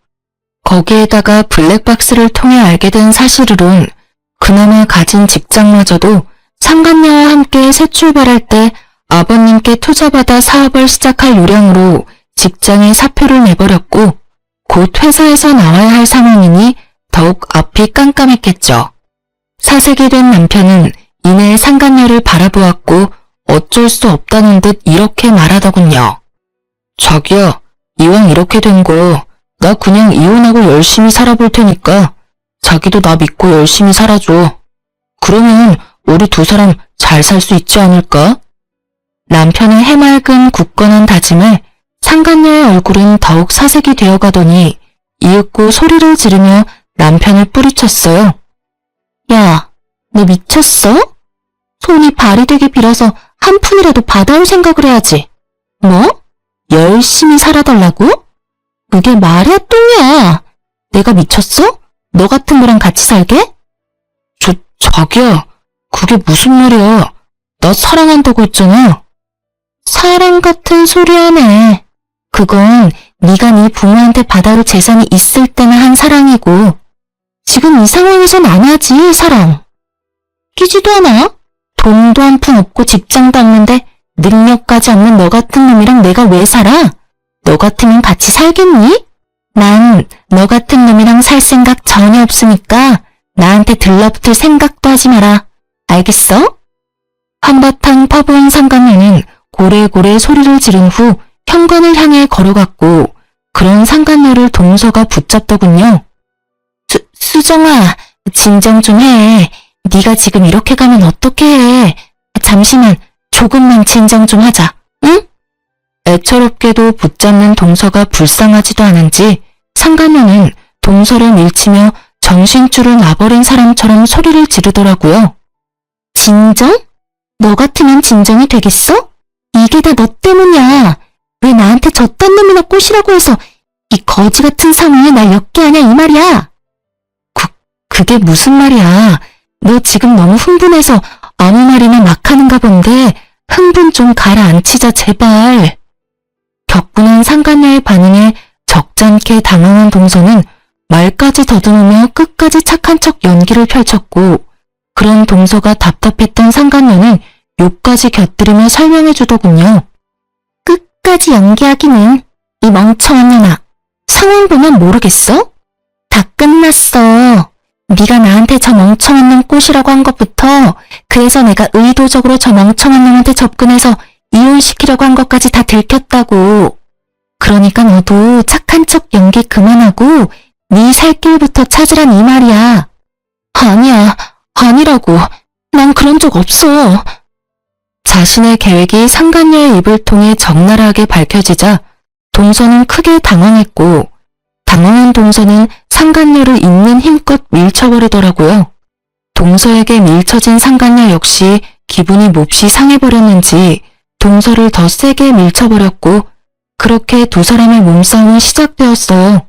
거기에다가 블랙박스를 통해 알게 된 사실으론 그나마 가진 직장마저도 상간녀와 함께 새 출발할 때 아버님께 투자받아 사업을 시작할 요량으로 직장에 사표를 내버렸고 곧 회사에서 나와야 할 상황이니 더욱 앞이 깜깜했겠죠. 사색이 된 남편은 이내 상간녀를 바라보았고 어쩔 수 없다는 듯 이렇게 말하더군요. 자기야, 이왕 이렇게 된 거 나 그냥 이혼하고 열심히 살아볼 테니까 자기도 나 믿고 열심히 살아줘. 그러면 우리 두 사람 잘 살 수 있지 않을까? 남편의 해맑은 굳건한 다짐에 상간녀의 얼굴은 더욱 사색이 되어가더니 이윽고 소리를 지르며 남편을 뿌리쳤어요. 야, 너 미쳤어? 손이 발이 되게 빌어서 한 푼이라도 받아올 생각을 해야지. 뭐? 열심히 살아달라고? 그게 말이야 똥이야. 내가 미쳤어? 너 같은 거랑 같이 살게? 자기야, 그게 무슨 말이야. 나 사랑한다고 했잖아. 사랑 같은 소리 하네. 그건 네가 네 부모한테 받아올 재산이 있을 때나 한 사랑이고 지금 이 상황에선 안 하지, 사랑. 끼지도 않아? 돈도 한 푼 없고 직장도 없는데 능력까지 없는 너 같은 놈이랑 내가 왜 살아? 너 같으면 같이 살겠니? 난 너 같은 놈이랑 살 생각 전혀 없으니까 나한테 들러붙을 생각도 하지 마라. 알겠어? 한바탕 퍼부은 상간녀는 고래고래 소리를 지른 후 현관을 향해 걸어갔고 그런 상간녀를 동서가 붙잡더군요. 수정아, 진정 좀 해. 네가 지금 이렇게 가면 어떻게 해. 잠시만, 조금만 진정 좀 하자, 응? 애처롭게도 붙잡는 동서가 불쌍하지도 않은지 상간녀는 동서를 밀치며 정신줄을 놔버린 사람처럼 소리를 지르더라고요. 진정? 너 같으면 진정이 되겠어? 이게 다 너 때문이야. 왜 나한테 저딴 놈이나 꼬시라고 해서 이 거지 같은 상황에 날 엮게 하냐 이 말이야. 그게 무슨 말이야. 너 지금 너무 흥분해서 아무 말이나 막 하는가 본데 흥분 좀 가라앉히자 제발. 격분한 상간녀의 반응에 적잖게 당황한 동서는 말까지 더듬으며 끝까지 착한 척 연기를 펼쳤고 그런 동서가 답답했던 상간녀는 욕까지 곁들이며 설명해 주더군요. 끝까지 연기하기는 이 멍청한 년아. 상황 보면 모르겠어? 다 끝났어. 네가 나한테 저 멍청한 놈 꼬시라고 한 것부터 그래서 내가 의도적으로 저 멍청한 놈한테 접근해서 이혼시키려고 한 것까지 다 들켰다고. 그러니까 너도 착한 척 연기 그만하고 네 살 길부터 찾으란 이 말이야. 아니야, 아니라고. 난 그런 적 없어. 자신의 계획이 상간녀의 입을 통해 적나라하게 밝혀지자 동서는 크게 당황했고 당황한 동서는 상간녀를 있는 힘껏 밀쳐버리더라고요. 동서에게 밀쳐진 상간녀 역시 기분이 몹시 상해버렸는지 동서를 더 세게 밀쳐버렸고 그렇게 두 사람의 몸싸움은 시작되었어요.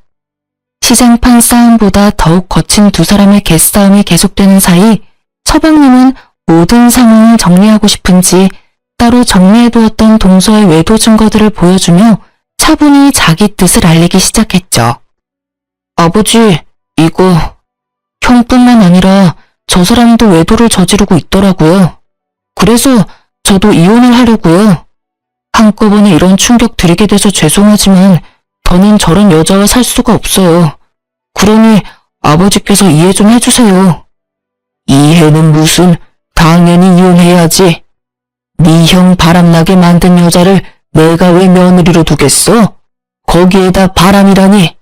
시장판 싸움보다 더욱 거친 두 사람의 개싸움이 계속되는 사이 서방님은 모든 상황을 정리하고 싶은지 따로 정리해두었던 동서의 외도 증거들을 보여주며 차분히 자기 뜻을 알리기 시작했죠. 아버지, 이거 형뿐만 아니라 저 사람도 외도를 저지르고 있더라고요. 그래서 저도 이혼을 하려고요. 한꺼번에 이런 충격 드리게 돼서 죄송하지만 더는 저런 여자와 살 수가 없어요. 그러니 아버지께서 이해 좀 해주세요. 이해는 무슨, 당연히 이혼해야지. 네 형 바람나게 만든 여자를 내가 왜 며느리로 두겠어? 거기에다 바람이라니.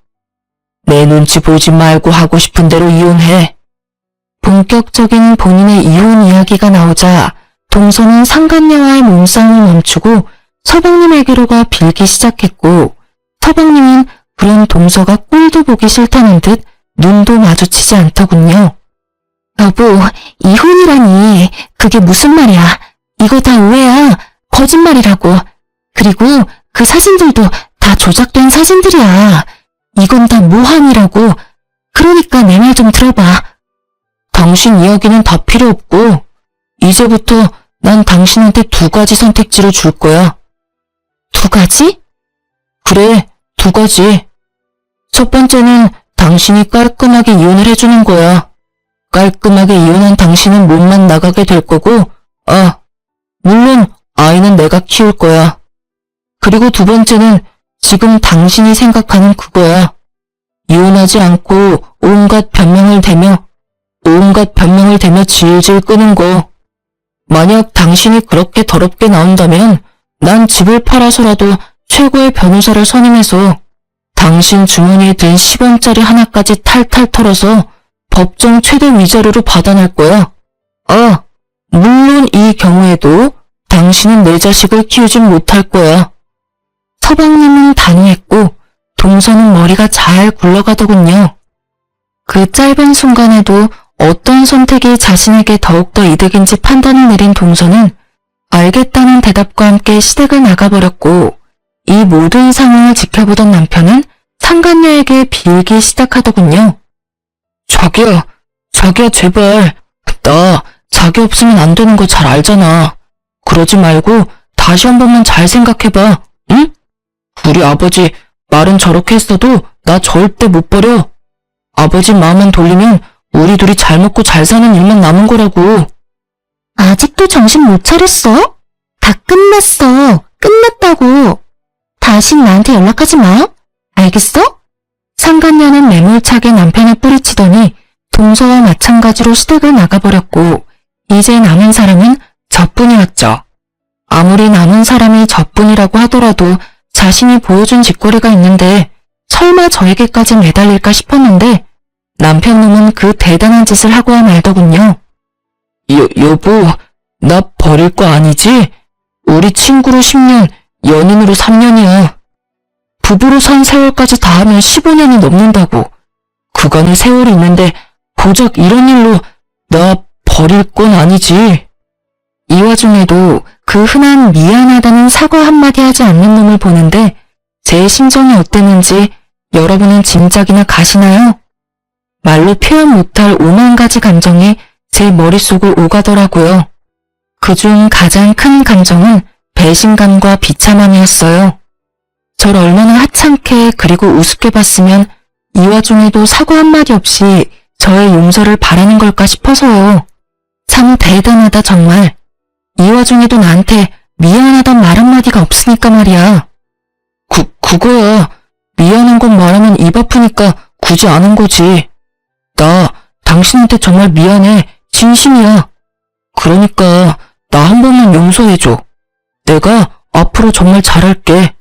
내 눈치 보지 말고 하고 싶은 대로 이혼해. 본격적인 본인의 이혼 이야기가 나오자 동서는 상간녀와의 몸싸움을 멈추고 서방님에게로가 빌기 시작했고 서방님은 그런 동서가 꼴도 보기 싫다는 듯 눈도 마주치지 않더군요. 여보, 이혼이라니 그게 무슨 말이야. 이거 다 오해야. 거짓말이라고. 그리고 그 사진들도 다 조작된 사진들이야. 이건 다 모함이라고. 그러니까 내 말 좀 들어봐. 당신 이야기는 다 필요 없고 이제부터 난 당신한테 2가지 선택지를 줄 거야. 2가지? 그래, 2가지. 첫 번째는 당신이 깔끔하게 이혼을 해주는 거야. 깔끔하게 이혼한 당신은 몸만 나가게 될 거고, 물론 아이는 내가 키울 거야. 그리고 2번째는 지금 당신이 생각하는 그거야. 이혼하지 않고 온갖 변명을 대며 질질 끄는 거. 만약 당신이 그렇게 더럽게 나온다면 난 집을 팔아서라도 최고의 변호사를 선임해서 당신 주머니에 든 10원짜리 하나까지 탈탈 털어서 법정 최대 위자료로 받아낼 거야. 물론 이 경우에도 당신은 내 자식을 키우진 못할 거야. 서방님은 단호했고 동서는 머리가 잘 굴러가더군요. 그 짧은 순간에도 어떤 선택이 자신에게 더욱더 이득인지 판단을 내린 동서는 알겠다는 대답과 함께 시댁을 나가버렸고, 이 모든 상황을 지켜보던 남편은 상간녀에게 빌기 시작하더군요. 자기야 제발. 나 자기 없으면 안 되는 거 잘 알잖아. 그러지 말고 다시 한 번만 잘 생각해봐. 응? 우리 아버지 말은 저렇게 했어도 나 절대 못 버려. 아버지 마음만 돌리면 우리 둘이 잘 먹고 잘 사는 일만 남은 거라고. 아직도 정신 못 차렸어? 다 끝났어. 끝났다고. 다신 나한테 연락하지 마. 알겠어? 상간녀는 매몰차게 남편을 뿌리치더니 동서와 마찬가지로 시댁을 나가버렸고, 이제 남은 사람은 저뿐이었죠. 아무리 남은 사람이 저뿐이라고 하더라도 자신이 보여준 짓거리가 있는데 설마 저에게까지 매달릴까 싶었는데 남편 놈은 그 대단한 짓을 하고야 말더군요. 여보, 나 버릴 거 아니지? 우리 친구로 10년, 연인으로 3년이야. 부부로 산 세월까지 다 하면 15년이 넘는다고. 그간의 세월이 있는데 고작 이런 일로 나 버릴 건 아니지. 이 와중에도 그 흔한 미안하다는 사과 한마디 하지 않는 놈을 보는데 제 심정이 어땠는지 여러분은 짐작이나 가시나요? 말로 표현 못할 5만 가지 감정이 제 머릿속을 오가더라고요. 그중 가장 큰 감정은 배신감과 비참함이었어요. 절 얼마나 하찮게 그리고 우습게 봤으면 이 와중에도 사과 한마디 없이 저의 용서를 바라는 걸까 싶어서요. 참 대단하다 정말. 이 와중에도 나한테 미안하단 말 한마디가 없으니까 말이야. 그거야. 미안한 건 말하면 입 아프니까 굳이 안 한 거지. 나 당신한테 정말 미안해. 진심이야. 그러니까 나 한 번만 용서해줘. 내가 앞으로 정말 잘할게.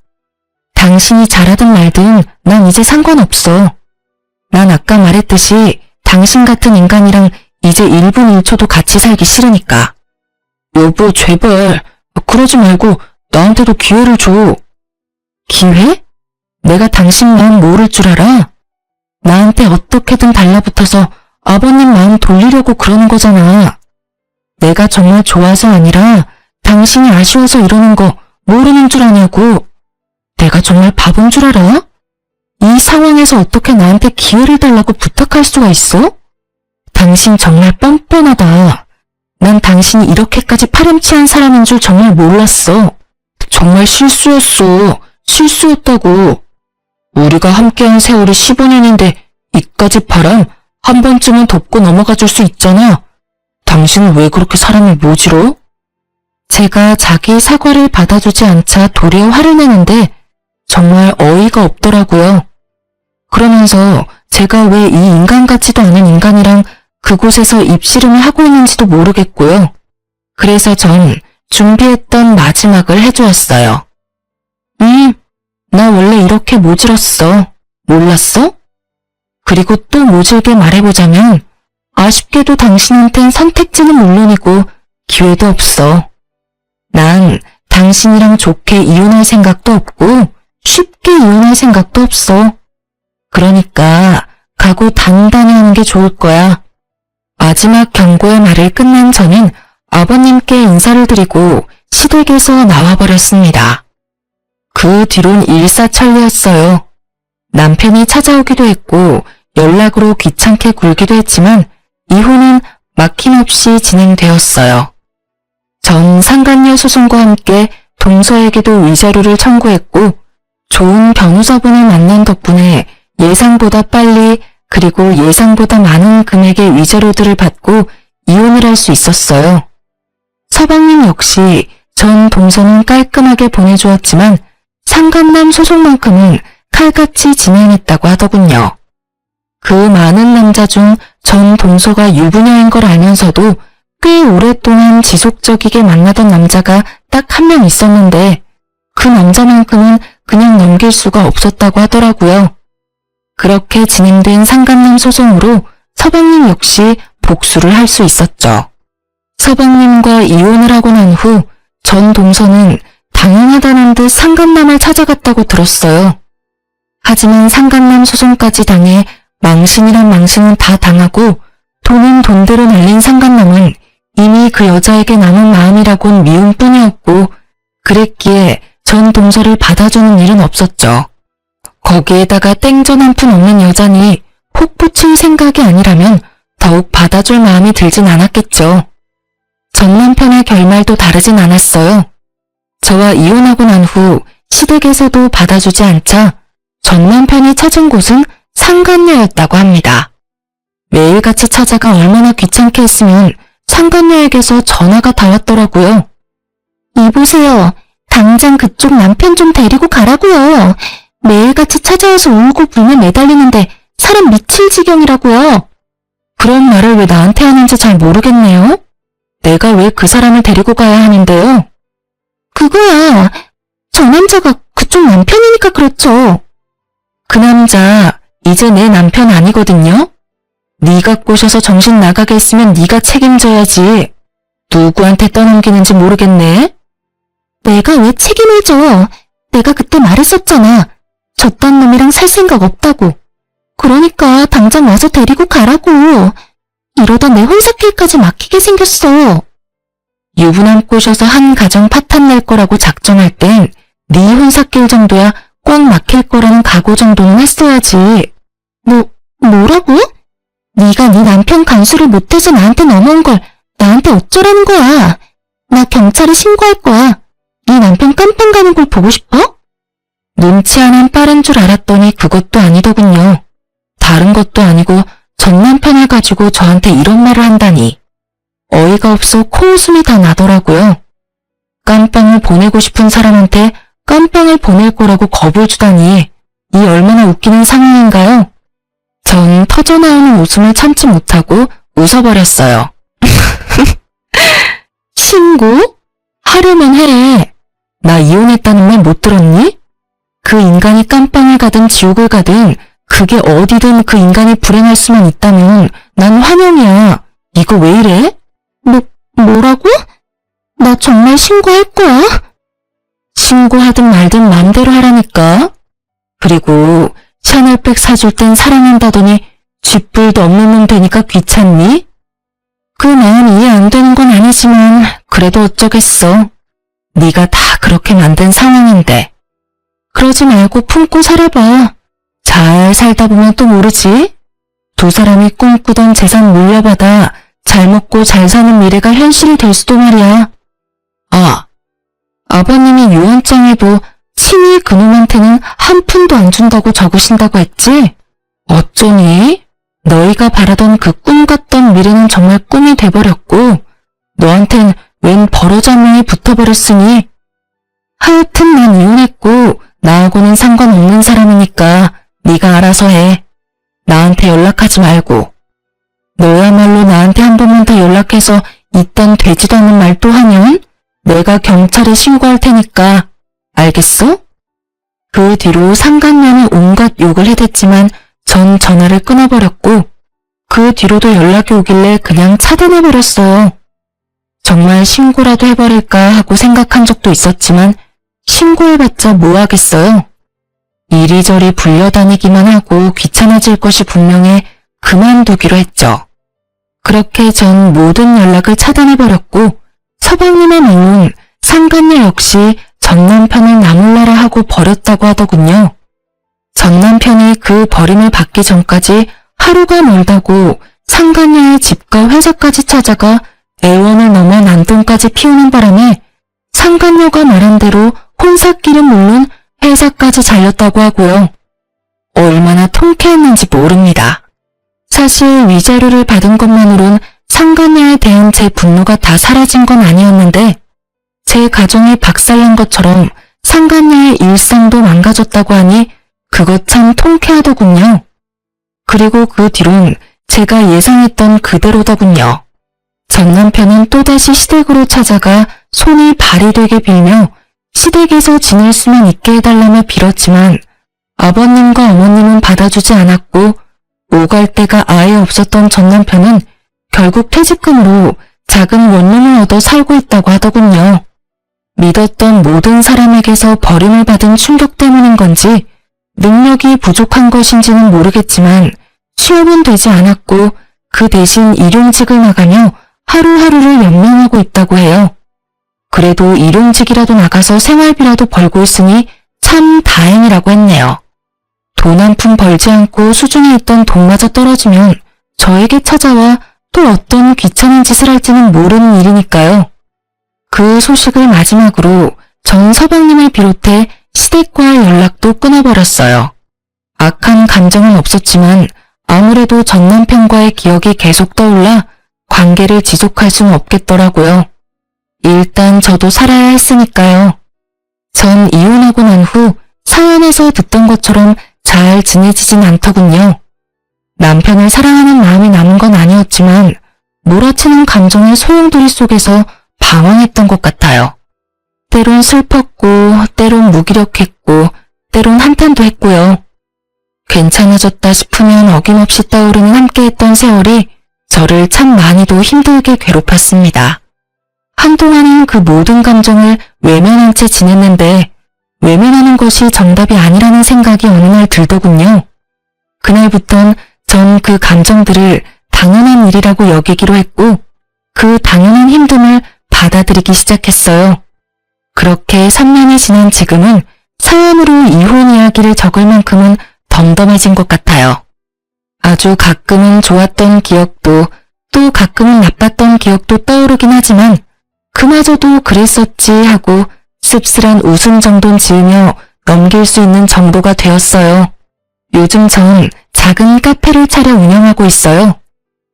당신이 잘하든 말든 난 이제 상관없어. 난 아까 말했듯이 당신 같은 인간이랑 이제 1분 1초도 같이 살기 싫으니까. 여보 제발 그러지 말고 나한테도 기회를 줘. 기회? 내가 당신 마음 모를 줄 알아? 나한테 어떻게든 달라붙어서 아버님 마음 돌리려고 그러는 거잖아. 내가 정말 좋아서 아니라 당신이 아쉬워서 이러는 거 모르는 줄 아냐고. 내가 정말 바본 줄 알아? 이 상황에서 어떻게 나한테 기회를 달라고 부탁할 수가 있어? 당신 정말 뻔뻔하다. 난 당신이 이렇게까지 파렴치한 사람인 줄 정말 몰랐어. 정말 실수였어. 실수였다고. 우리가 함께한 세월이 15년인데 이까지 바람 한 번쯤은 덮고 넘어가 줄 수 있잖아. 당신은 왜 그렇게 사람을 모질어? 제가 자기 사과를 받아주지 않자 도리어 화를 내는데 정말 어이가 없더라고요. 그러면서 제가 왜 이 인간 같지도 않은 인간이랑 그곳에서 입씨름을 하고 있는지도 모르겠고요. 그래서 전 준비했던 마지막을 해주었어요. 나 원래 이렇게 모질었어. 몰랐어? 그리고 또 모질게 말해보자면 아쉽게도 당신한텐 선택지는 물론이고 기회도 없어. 난 당신이랑 좋게 이혼할 생각도 없고 쉽게 이혼할 생각도 없어. 그러니까 각오 단단히 하는 게 좋을 거야. 마지막 경고의 말을 끝난 저는 아버님께 인사를 드리고 시댁에서 나와버렸습니다. 그 뒤론 일사천리였어요. 남편이 찾아오기도 했고 연락으로 귀찮게 굴기도 했지만 이혼은 막힘없이 진행되었어요. 전 상간녀 소송과 함께 동서에게도 위자료를 청구했고 좋은 변호사분을 만난 덕분에 예상보다 빨리 그리고 예상보다 많은 금액의 위자료들을 받고 이혼을 할 수 있었어요. 서방님 역시 전 동서는 깔끔하게 보내주었지만 상간남 소송만큼은 칼같이 진행했다고 하더군요. 그 많은 남자 중 전 동서가 유부녀인 걸 알면서도 꽤 오랫동안 지속적이게 만나던 남자가 딱 한 명 있었는데 그 남자만큼은 그냥 넘길 수가 없었다고 하더라고요. 그렇게 진행된 상간남 소송으로 서방님 역시 복수를 할 수 있었죠. 서방님과 이혼을 하고 난 후 전 동서는 당연하다는 듯 상간남을 찾아갔다고 들었어요. 하지만 상간남 소송까지 당해 망신이란 망신은 다 당하고 돈은 돈대로 날린 상간남은 이미 그 여자에게 남은 마음이라곤 미움뿐이었고 그랬기에 전 동서를 받아주는 일은 없었죠. 거기에다가 땡전 한 푼 없는 여자니 혹 붙일 생각이 아니라면 더욱 받아줄 마음이 들진 않았겠죠. 전 남편의 결말도 다르진 않았어요. 저와 이혼하고 난 후 시댁에서도 받아주지 않자 전 남편이 찾은 곳은 상간녀였다고 합니다. 매일같이 찾아가 얼마나 귀찮게 했으면 상간녀에게서 전화가 다 왔더라고요. 이보세요. 당장 그쪽 남편 좀 데리고 가라고요. 매일같이 찾아와서 울고 불며 매달리는데 사람 미칠 지경이라고요. 그런 말을 왜 나한테 하는지 잘 모르겠네요. 내가 왜 그 사람을 데리고 가야 하는데요? 그거야. 저 남자가 그쪽 남편이니까 그렇죠. 그 남자 이제 내 남편 아니거든요. 네가 꼬셔서 정신 나가게 했으면 네가 책임져야지. 누구한테 떠넘기는지 모르겠네. 내가 왜 책임을 져? 내가 그때 말했었잖아. 저딴 놈이랑 살 생각 없다고. 그러니까 당장 와서 데리고 가라고. 이러다 내 혼사길까지 막히게 생겼어. 유부남 꼬셔서 한 가정 파탄 낼 거라고 작정할 땐 네 혼사길 정도야 꽉 막힐 거라는 각오 정도는 했어야지. 뭐라고? 네가 네 남편 간수를 못해서 나한테 넘어온 걸 나한테 어쩌라는 거야. 나 경찰에 신고할 거야. 네 남편 깜빵 가는 걸 보고 싶어? 눈치 하나는 빠른 줄 알았더니 그것도 아니더군요. 다른 것도 아니고 전 남편을 가지고 저한테 이런 말을 한다니. 어이가 없어 코웃음이 다 나더라고요. 깜빵을 보내고 싶은 사람한테 깜빵을 보낼 거라고 겁을 주다니. 이 얼마나 웃기는 상황인가요? 전 터져나오는 웃음을 참지 못하고 웃어버렸어요. 신고? 하려면 해. 나 이혼했다는 말 못 들었니? 그 인간이 깜빵을 가든 지옥을 가든 그게 어디든 그 인간이 불행할 수만 있다면 난 환영이야. 이거 왜 이래? 뭐라고? 나 정말 신고할 거야? 신고하든 말든 맘대로 하라니까. 그리고 샤넬백 사줄 땐 사랑한다더니 쥐뿔도 없는 놈 되니까 귀찮니? 그 마음 이해 안 되는 건 아니지만 그래도 어쩌겠어. 네가 다 그렇게 만든 상황인데. 그러지 말고 품고 살아봐. 잘 살다 보면 또 모르지. 두 사람이 꿈꾸던 재산 물려받아 잘 먹고 잘 사는 미래가 현실이 될 수도 말이야. 아버님이 유언장에도 친히 그놈한테는 한 푼도 안 준다고 적으신다고 했지? 어쩌니? 너희가 바라던 그 꿈 같던 미래는 정말 꿈이 돼버렸고 너한텐 웬 버러지함이 붙어버렸으니 하여튼 난 이혼했고 나하고는 상관없는 사람이니까 네가 알아서 해. 나한테 연락하지 말고. 너야말로 나한테 한 번만 더 연락해서 이딴 되지도 않는 말 또 하면 내가 경찰에 신고할 테니까. 알겠어? 그 뒤로 상간녀는 온갖 욕을 해댔지만 전 전화를 끊어버렸고 그 뒤로도 연락이 오길래 그냥 차단해버렸어요. 정말 신고라도 해버릴까 하고 생각한 적도 있었지만 신고해봤자 뭐 하겠어요. 이리저리 불려다니기만 하고 귀찮아질 것이 분명해 그만두기로 했죠. 그렇게 전 모든 연락을 차단해버렸고 서방님의 말론 상간녀 역시 전 남편을 나몰라라 하고 버렸다고 하더군요. 전 남편이 그 버림을 받기 전까지 하루가 멀다고 상간녀의 집과 회사까지 찾아가 애원을 넘어 난동까지 피우는 바람에 상간녀가 말한 대로 혼사길은 물론 회사까지 잘렸다고 하고요. 얼마나 통쾌했는지 모릅니다. 사실 위자료를 받은 것만으론 상간녀에 대한 제 분노가 다 사라진 건 아니었는데 제 가정이 박살난 것처럼 상간녀의 일상도 망가졌다고 하니 그것 참 통쾌하더군요. 그리고 그 뒤론 제가 예상했던 그대로더군요. 전 남편은 또다시 시댁으로 찾아가 손이 발이 되게 빌며 시댁에서 지낼 수만 있게 해달라며 빌었지만 아버님과 어머님은 받아주지 않았고 오갈 데가 아예 없었던 전 남편은 결국 퇴직금으로 작은 원룸을 얻어 살고 있다고 하더군요. 믿었던 모든 사람에게서 버림을 받은 충격 때문인 건지 능력이 부족한 것인지는 모르겠지만 취업은 되지 않았고 그 대신 일용직을 나가며 하루하루를 연명하고 있다고 해요. 그래도 일용직이라도 나가서 생활비라도 벌고 있으니 참 다행이라고 했네요. 돈 한 푼 벌지 않고 수중에 있던 돈마저 떨어지면 저에게 찾아와 또 어떤 귀찮은 짓을 할지는 모르는 일이니까요. 그 소식을 마지막으로 전 서방님을 비롯해 시댁과의 연락도 끊어버렸어요. 악한 감정은 없었지만 아무래도 전 남편과의 기억이 계속 떠올라 관계를 지속할 수는 없겠더라고요. 일단 저도 살아야 했으니까요. 전 이혼하고 난 후 사연에서 듣던 것처럼 잘 지내지진 않더군요. 남편을 사랑하는 마음이 남은 건 아니었지만 몰아치는 감정의 소용돌이 속에서 방황했던 것 같아요. 때론 슬펐고 때론 무기력했고 때론 한탄도 했고요. 괜찮아졌다 싶으면 어김없이 떠오르는 함께했던 세월이 저를 참 많이도 힘들게 괴롭혔습니다. 한동안은 그 모든 감정을 외면한 채 지냈는데 외면하는 것이 정답이 아니라는 생각이 어느 날 들더군요. 그날부턴 전 그 감정들을 당연한 일이라고 여기기로 했고 그 당연한 힘듦을 받아들이기 시작했어요. 그렇게 3년이 지난 지금은 사연으로 이혼 이야기를 적을 만큼은 덤덤해진 것 같아요. 아주 가끔은 좋았던 기억도 또 가끔은 나빴던 기억도 떠오르긴 하지만 그마저도 그랬었지 하고 씁쓸한 웃음 정도는 지으며 넘길 수 있는 정도가 되었어요. 요즘 전 작은 카페를 차려 운영하고 있어요.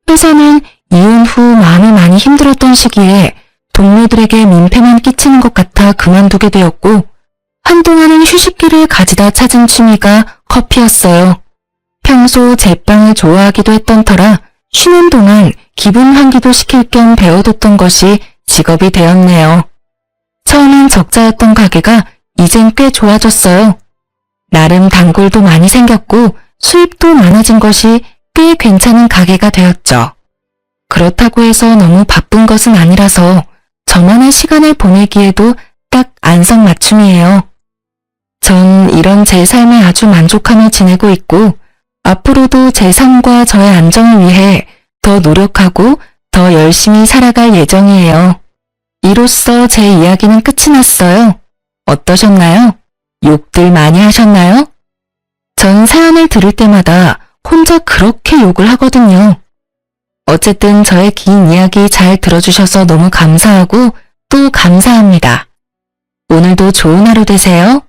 회사는 이혼 후 마음이 많이 힘들었던 시기에 동료들에게 민폐만 끼치는 것 같아 그만두게 되었고 한동안은 휴식기를 가지다 찾은 취미가 커피였어요. 평소 제빵을 좋아하기도 했던 터라 쉬는 동안 기분 환기도 시킬 겸 배워뒀던 것이 직업이 되었네요. 처음엔 적자였던 가게가 이젠 꽤 좋아졌어요. 나름 단골도 많이 생겼고 수입도 많아진 것이 꽤 괜찮은 가게가 되었죠. 그렇다고 해서 너무 바쁜 것은 아니라서 저만의 시간을 보내기에도 딱 안성맞춤이에요. 전 이런 제 삶에 아주 만족하며 지내고 있고 앞으로도 제 삶과 저의 안정을 위해 더 노력하고 더 열심히 살아갈 예정이에요. 이로써 제 이야기는 끝이 났어요. 어떠셨나요? 욕들 많이 하셨나요? 전 사연을 들을 때마다 혼자 그렇게 욕을 하거든요. 어쨌든 저의 긴 이야기 잘 들어주셔서 너무 감사하고 또 감사합니다. 오늘도 좋은 하루 되세요.